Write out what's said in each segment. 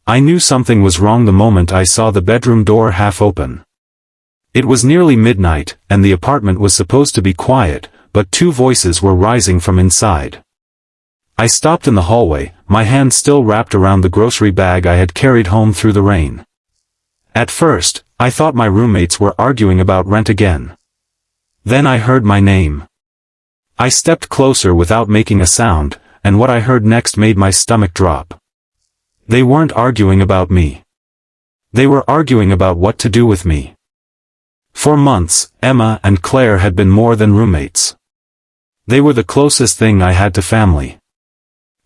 I knew something was wrong the moment I saw the bedroom door half open. It was nearly midnight, and the apartment was supposed to be quiet, but two voices were rising from inside. I stopped in the hallway, my hand still wrapped around the grocery bag I had carried home through the rain. At first, I thought my roommates were arguing about rent again. Then I heard my name. I stepped closer without making a sound, and what I heard next made my stomach drop. They weren't arguing about me. They were arguing about what to do with me. For months, Emma and Claire had been more than roommates. They were the closest thing I had to family.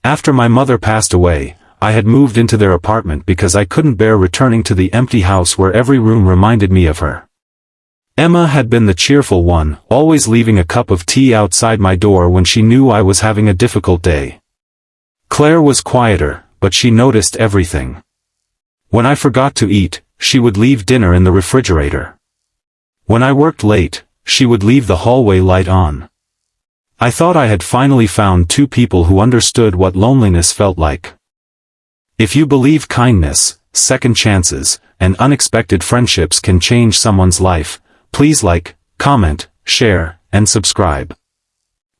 After my mother passed away, I had moved into their apartment because I couldn't bear returning to the empty house where every room reminded me of her. Emma had been the cheerful one, always leaving a cup of tea outside my door when she knew I was having a difficult day. Claire was quieter, but she noticed everything. When I forgot to eat, she would leave dinner in the refrigerator. When I worked late, she would leave the hallway light on. I thought I had finally found two people who understood what loneliness felt like. If you believe kindness, second chances, and unexpected friendships can change someone's life, please like, comment, share, and subscribe.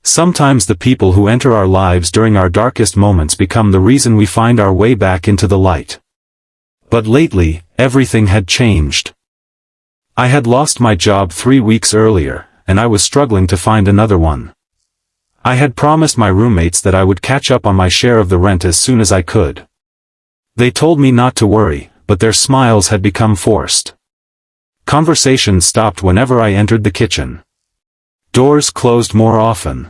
Sometimes the people who enter our lives during our darkest moments become the reason we find our way back into the light. But lately, everything had changed. I had lost my job 3 weeks earlier, and I was struggling to find another one. I had promised my roommates that I would catch up on my share of the rent as soon as I could. They told me not to worry, but their smiles had become forced. Conversations stopped whenever I entered the kitchen. Doors closed more often.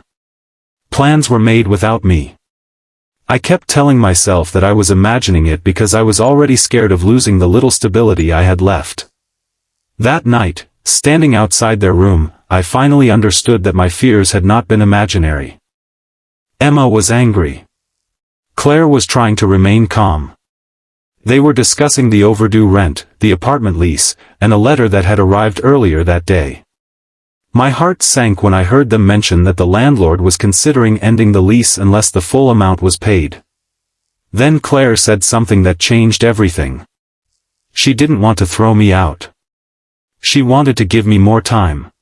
Plans were made without me. I kept telling myself that I was imagining it because I was already scared of losing the little stability I had left. That night, standing outside their room, I finally understood that my fears had not been imaginary. Emma was angry. Claire was trying to remain calm. They were discussing the overdue rent, the apartment lease, and a letter that had arrived earlier that day. My heart sank when I heard them mention that the landlord was considering ending the lease unless the full amount was paid. Then Claire said something that changed everything. She didn't want to throw me out. She wanted to give me more time.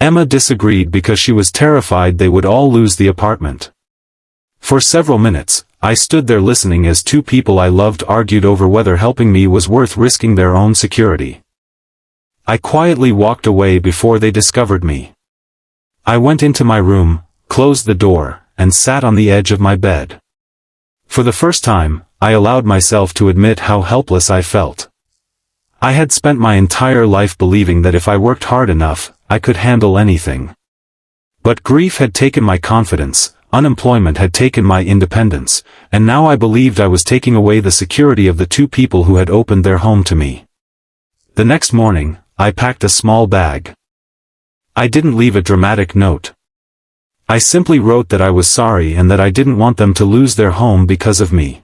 Emma disagreed because she was terrified they would all lose the apartment. For several minutes, I stood there listening as two people I loved argued over whether helping me was worth risking their own security. I quietly walked away before they discovered me. I went into my room, closed the door, and sat on the edge of my bed. For the first time, I allowed myself to admit how helpless I felt. I had spent my entire life believing that if I worked hard enough, I could handle anything. But grief had taken my confidence, unemployment had taken my independence, and now I believed I was taking away the security of the two people who had opened their home to me. The next morning, I packed a small bag. I didn't leave a dramatic note. I simply wrote that I was sorry and that I didn't want them to lose their home because of me.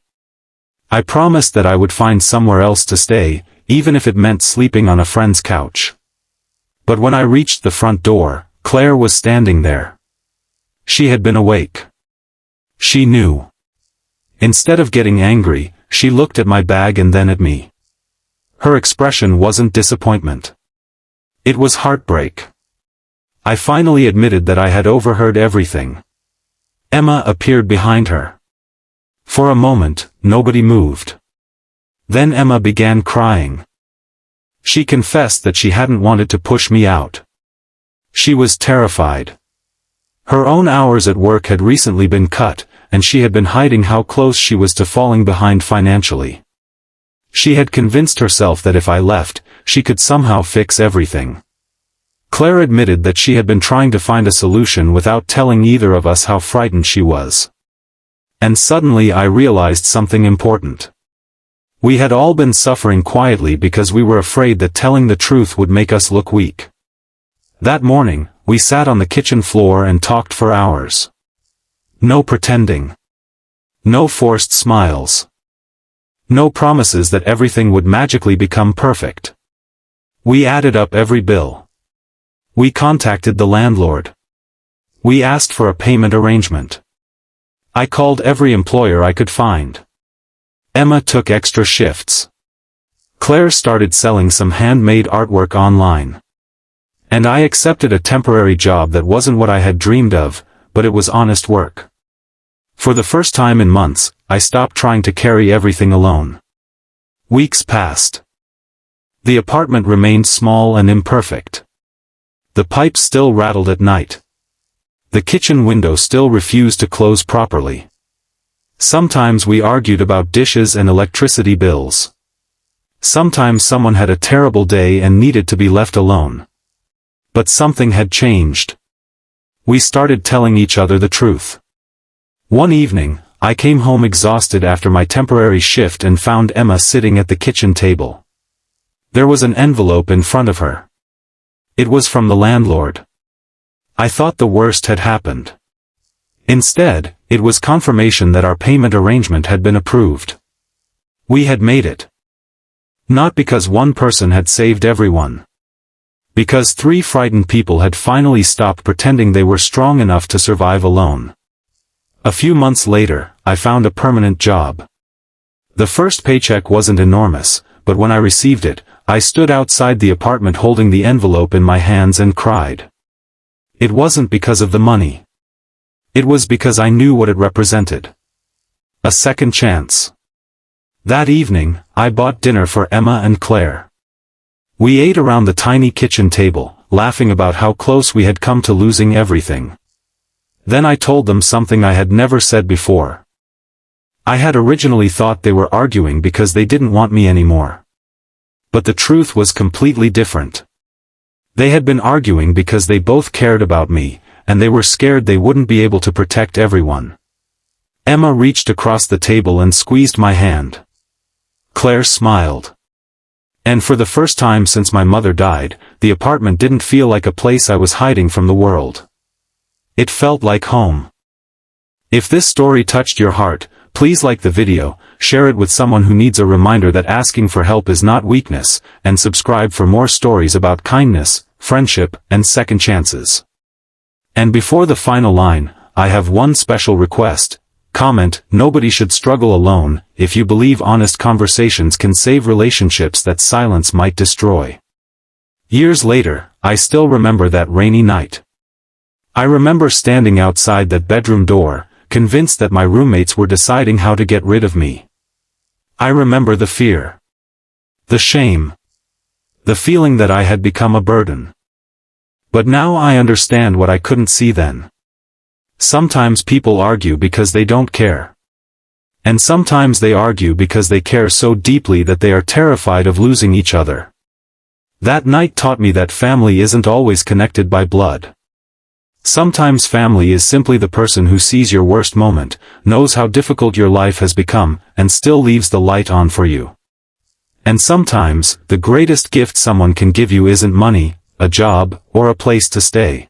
I promised that I would find somewhere else to stay, even if it meant sleeping on a friend's couch. But when I reached the front door, Claire was standing there. She had been awake. She knew. Instead of getting angry, she looked at my bag and then at me. Her expression wasn't disappointment. It was heartbreak. I finally admitted that I had overheard everything. Emma appeared behind her. For a moment, nobody moved. Then Emma began crying. She confessed that she hadn't wanted to push me out. She was terrified. Her own hours at work had recently been cut, and she had been hiding how close she was to falling behind financially. She had convinced herself that if I left, she could somehow fix everything. Claire admitted that she had been trying to find a solution without telling either of us how frightened she was. And suddenly I realized something important. We had all been suffering quietly because we were afraid that telling the truth would make us look weak. That morning, we sat on the kitchen floor and talked for hours. No pretending. No forced smiles. No promises that everything would magically become perfect. We added up every bill. We contacted the landlord. We asked for a payment arrangement. I called every employer I could find. Emma took extra shifts. Claire started selling some handmade artwork online. And I accepted a temporary job that wasn't what I had dreamed of, but it was honest work. For the first time in months, I stopped trying to carry everything alone. Weeks passed. The apartment remained small and imperfect. The pipes still rattled at night. The kitchen window still refused to close properly. Sometimes we argued about dishes and electricity bills. Sometimes someone had a terrible day and needed to be left alone. But something had changed. We started telling each other the truth. One evening, I came home exhausted after my temporary shift and found Emma sitting at the kitchen table. There was an envelope in front of her. It was from the landlord. I thought the worst had happened. Instead, it was confirmation that our payment arrangement had been approved. We had made it. Not because one person had saved everyone. Because 3 frightened people had finally stopped pretending they were strong enough to survive alone. A few months later, I found a permanent job. The first paycheck wasn't enormous, but when I received it, I stood outside the apartment holding the envelope in my hands and cried. It wasn't because of the money. It was because I knew what it represented. A second chance. That evening, I bought dinner for Emma and Claire. We ate around the tiny kitchen table, laughing about how close we had come to losing everything. Then I told them something I had never said before. I had originally thought they were arguing because they didn't want me anymore. But the truth was completely different. They had been arguing because they both cared about me, and they were scared they wouldn't be able to protect everyone. Emma reached across the table and squeezed my hand. Claire smiled. And for the first time since my mother died, the apartment didn't feel like a place I was hiding from the world. It felt like home. If this story touched your heart, please like the video, share it with someone who needs a reminder that asking for help is not weakness, and subscribe for more stories about kindness, friendship, and second chances. And before the final line, I have one special request. Comment, "Nobody should struggle alone," if you believe honest conversations can save relationships that silence might destroy. Years later, I still remember that rainy night. I remember standing outside that bedroom door, convinced that my roommates were deciding how to get rid of me. I remember the fear. The shame. The feeling that I had become a burden. But now I understand what I couldn't see then. Sometimes people argue because they don't care. And sometimes they argue because they care so deeply that they are terrified of losing each other. That night taught me that family isn't always connected by blood. Sometimes family is simply the person who sees your worst moment, knows how difficult your life has become, and still leaves the light on for you. And sometimes, the greatest gift someone can give you isn't money, a job, or a place to stay.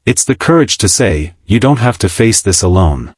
It's the courage to say, "You don't have to face this alone."